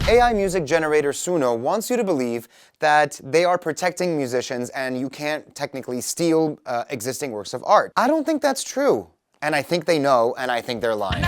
AI music generator Suno wants you to believe that they are protecting musicians and you can't technically steal existing works of art. I don't think that's true. And I think they know, and I think they're lying.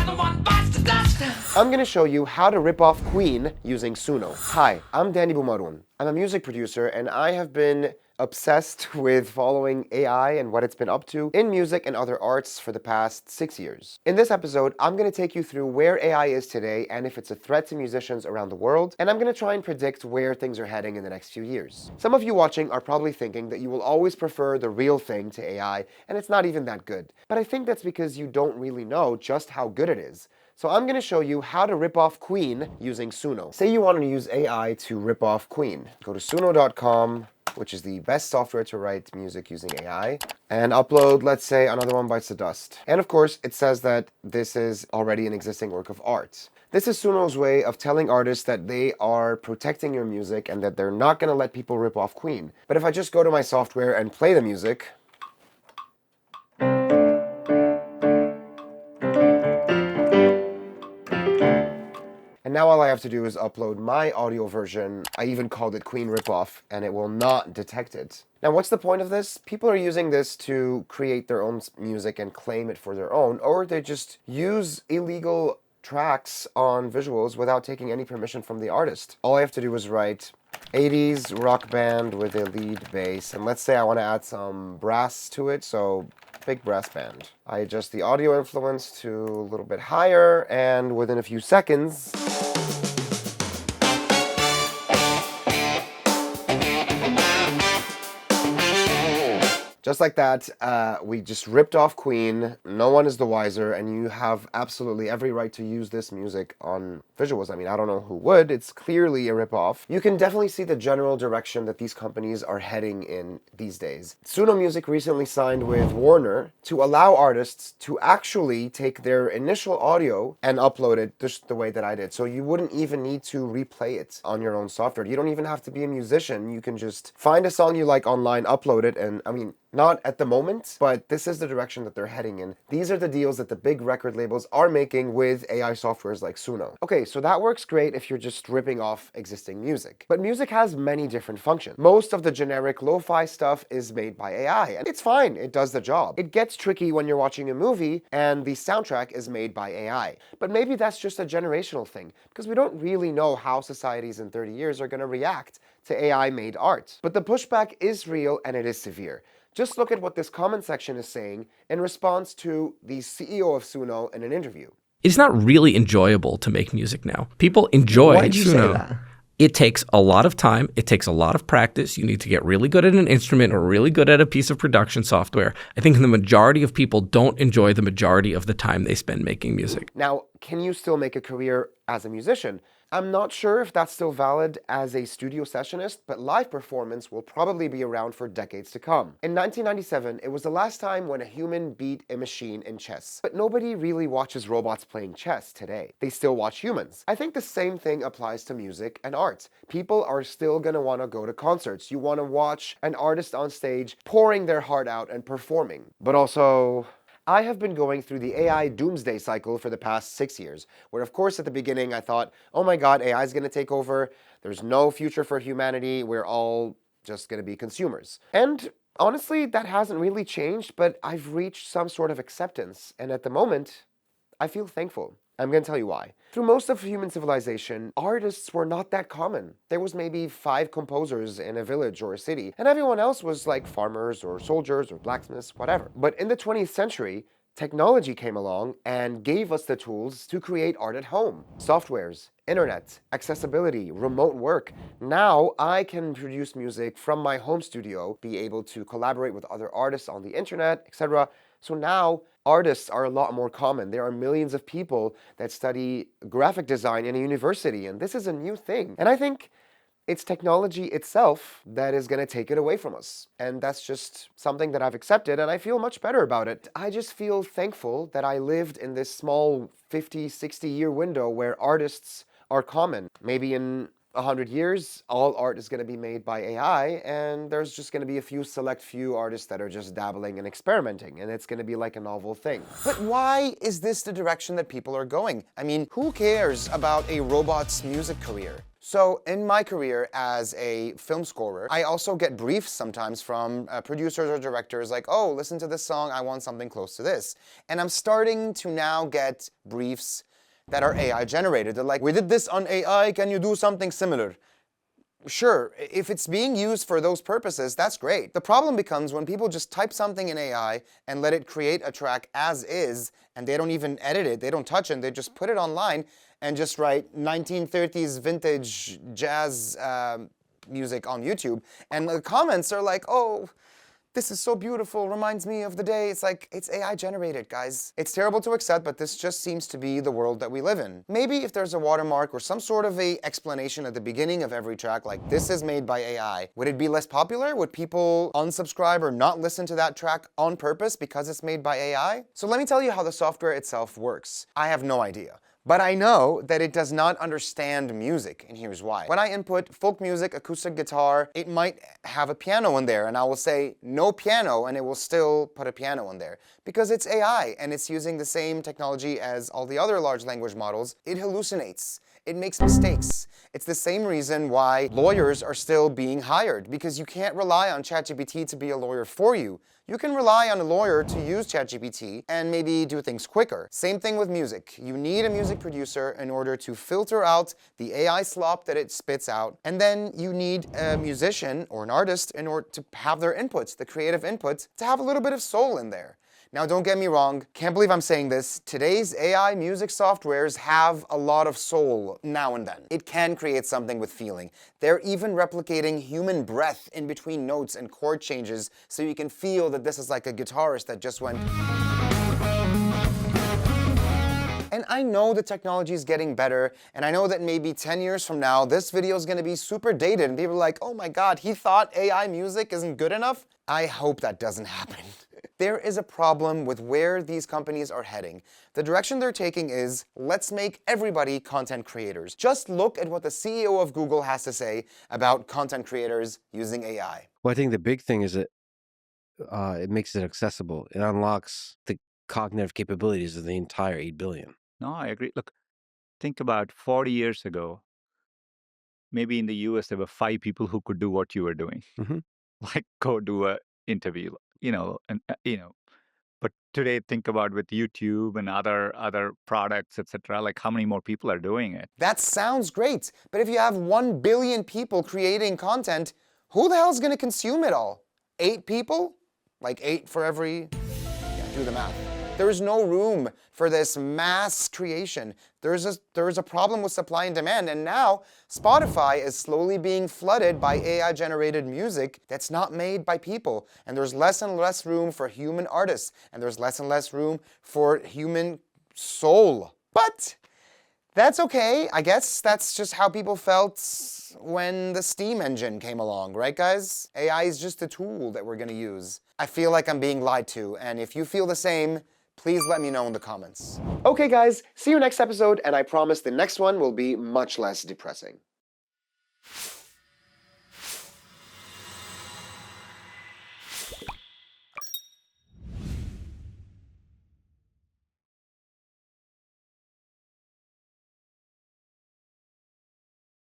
I'm gonna show you how to rip off Queen using Suno. Hi, I'm Danny Bumwin. I'm a music producer, and I have been obsessed with following AI and what it's been up to in music and other arts for the past 6 years. In this episode, I'm gonna take you through where AI is today and if it's a threat to musicians around the world, and I'm gonna try and predict where things are heading in the next few years. Some of you watching are probably thinking that you will always prefer the real thing to AI, and it's not even that good. But I think that's because you don't really know just how good it is. So I'm going to show you how to rip off Queen using Suno. Say you want to use AI to rip off Queen. Go to suno.com, which is the best software to write music using AI, and upload, let's say, Another One Bites the Dust. And of course, it says that this is already an existing work of art. This is Suno's way of telling artists that they are protecting your music and that they're not going to let people rip off Queen. But if I just go to my software and play the music, and now all I have to do is upload my audio version. I even called it Queen Ripoff, and it will not detect it. Now, what's the point of this? People are using this to create their own music and claim it for their own, or they just use illegal tracks on visuals without taking any permission from the artist. All I have to do is write 80s rock band with a lead bass, and let's say I want to add some brass to it, so big brass band. I adjust the audio influence to a little bit higher, and within a few seconds, just like that, we just ripped off Queen. No one is the wiser, and you have absolutely every right to use this music on visuals. I mean, I don't know who would. It's clearly a ripoff. You can definitely see the general direction that these companies are heading in these days. Suno Music recently signed with Warner to allow artists to actually take their initial audio and upload it just the way that I did. So you wouldn't even need to replay it on your own software. You don't even have to be a musician. You can just find a song you like online, upload it, and I mean, not at the moment, but this is the direction that they're heading in. These are the deals that the big record labels are making with AI softwares like Suno. Okay, so that works great if you're just ripping off existing music. But music has many different functions. Most of the generic lo-fi stuff is made by AI, and it's fine, it does the job. It gets tricky when you're watching a movie and the soundtrack is made by AI. But maybe that's just a generational thing, because we don't really know how societies in 30 years are going to react to AI-made art. But the pushback is real and it is severe. Just look at what this comment section is saying in response to the CEO of Suno in an interview. It's not really enjoyable to make music now. People enjoy Why did you say Suno. that? It takes a lot of time. It takes a lot of practice. You need to get really good at an instrument or really good at a piece of production software. I think the majority of people don't enjoy the majority of the time they spend making music. Now, can you still make a career as a musician? I'm not sure if that's still valid as a studio sessionist, but live performance will probably be around for decades to come. In 1997, it was the last time when a human beat a machine in chess. But nobody really watches robots playing chess today. They still watch humans. I think the same thing applies to music and art. People are still gonna wanna go to concerts. You wanna watch an artist on stage pouring their heart out and performing. But also, I have been going through the AI doomsday cycle for the past 6 years, where of course at the beginning I thought, oh my god, AI is going to take over, there's no future for humanity, we're all just going to be consumers. And honestly, that hasn't really changed, but I've reached some sort of acceptance, and at the moment, I feel thankful. I'm going to tell you why. Through most of human civilization, artists were not that common. There was maybe 5 composers in a village or a city, and everyone else was like farmers or soldiers or blacksmiths, whatever. But in the 20th century, technology came along and gave us the tools to create art at home. Softwares, internet, accessibility, remote work. Now I can produce music from my home studio, be able to collaborate with other artists on the internet, etc. So now artists are a lot more common. There are millions of people that study graphic design in a university, and this is a new thing. And I think it's technology itself that is going to take it away from us. And that's just something that I've accepted, and I feel much better about it. I just feel thankful that I lived in this small 50, 60-year window where artists are common. Maybe in 100 years, all art is going to be made by AI, and there's just going to be a select few artists that are just dabbling and experimenting, and it's going to be like a novel thing. But why is this the direction that people are going? I mean, who cares about a robot's music career? So in my career as a film scorer, I also get briefs sometimes from producers or directors like, oh, listen to this song, I want something close to this. And I'm starting to now get briefs that are AI generated. They're like, we did this on AI, can you do something similar? Sure, if it's being used for those purposes, that's great. The problem becomes when people just type something in AI and let it create a track as is, and they don't even edit it, they don't touch it, they just put it online and just write 1930s vintage jazz music on YouTube. And the comments are like, oh, this is so beautiful, reminds me of the day. It's like, it's AI generated, guys. It's terrible to accept, but this just seems to be the world that we live in. Maybe if there's a watermark or some sort of a explanation at the beginning of every track, like this is made by AI, would it be less popular? Would people unsubscribe or not listen to that track on purpose because it's made by AI? So let me tell you how the software itself works. I have no idea. But I know that it does not understand music, and here's why. When I input folk music, acoustic guitar, it might have a piano in there, and I will say no piano, and it will still put a piano in there. Because it's AI, and it's using the same technology as all the other large language models. It hallucinates. It makes mistakes. It's the same reason why lawyers are still being hired, because you can't rely on ChatGPT to be a lawyer for you. You can rely on a lawyer to use ChatGPT and maybe do things quicker. Same thing with music. You need a music producer in order to filter out the AI slop that it spits out, and then you need a musician or an artist in order to have their inputs, the creative inputs, to have a little bit of soul in there. Now, don't get me wrong, can't believe I'm saying this, today's AI music softwares have a lot of soul now and then. It can create something with feeling. They're even replicating human breath in between notes and chord changes so you can feel that this is like a guitarist that just went. And I know the technology is getting better, and I know that maybe 10 years from now, this video is going to be super dated, and people are like, oh my god, he thought AI music isn't good enough? I hope that doesn't happen. There is a problem with where these companies are heading. The direction they're taking is, let's make everybody content creators. Just look at what the CEO of Google has to say about content creators using AI. Well, I think the big thing is that it makes it accessible. It unlocks the cognitive capabilities of the entire 8 billion. No, I agree. Look, think about 40 years ago, maybe in the US, there were 5 people who could do what you were doing. Mhm. Like, go do a interview, But today, think about with YouTube and other products, etc. Like, how many more people are doing it? That sounds great, but if you have 1 billion people creating content, who the hell's going to consume it all? 8 people? Like 8 for every... Yeah, do the math. There is no room for this mass creation. There is a problem with supply and demand, and now Spotify is slowly being flooded by AI-generated music that's not made by people, and there's less and less room for human artists, and there's less and less room for human soul. But that's okay. I guess that's just how people felt when the steam engine came along, right guys? AI is just a tool that we're gonna use. I feel like I'm being lied to, and if you feel the same, please let me know in the comments. Okay guys, see you next episode, and I promise the next one will be much less depressing.